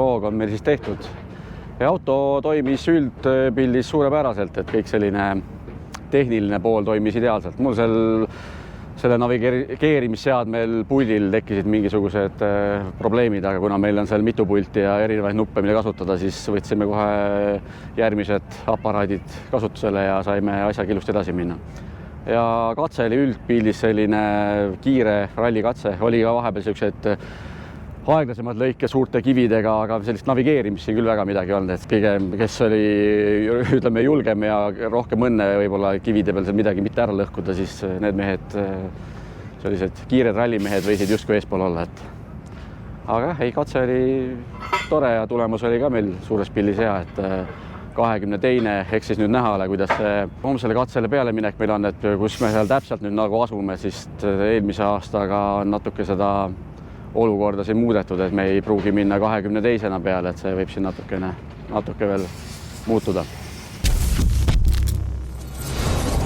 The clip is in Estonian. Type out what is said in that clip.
proloog on meil siis tehtud. Ja auto toimis üldpildis suurepäraselt, et kõik selline tehniline pool toimis ideaalselt. Mul selle navigeerimisseadmel puldil tekkisid mingisugused probleemid, aga kuna meil on seal mitu pulti ja erinevaid nuppe, mille kasutada, siis võtsime kohe järgmised aparaadid kasutusele ja saime asjaga ilusti edasi minna. Ja katse oli üldpildis selline kiire rallikatse, oli ka vahepeal sellised aeglasemad lõike suurte kividega, aga sellist navigeerimist siin küll väga midagi olnud, et pigem, kes oli ütleme julgem ja rohkem õnne võib-olla kivide peal midagi mitte ära lõhkuda, siis need mehed, sellised kiired rallimehed võisid justkui eespool olla. Aga ei, katse oli tore ja tulemus oli ka meil suures pildis hea, et 22. Eks siis nüüd näha ole, kuidas homsele katsele peale minek meil on, et kus me seal täpselt nüüd nagu asume, siis eelmise aastaga on natuke seda olukorda siin muudetud, et me ei pruugi minna 22. peale, et see võib siin natuke veel muutuda.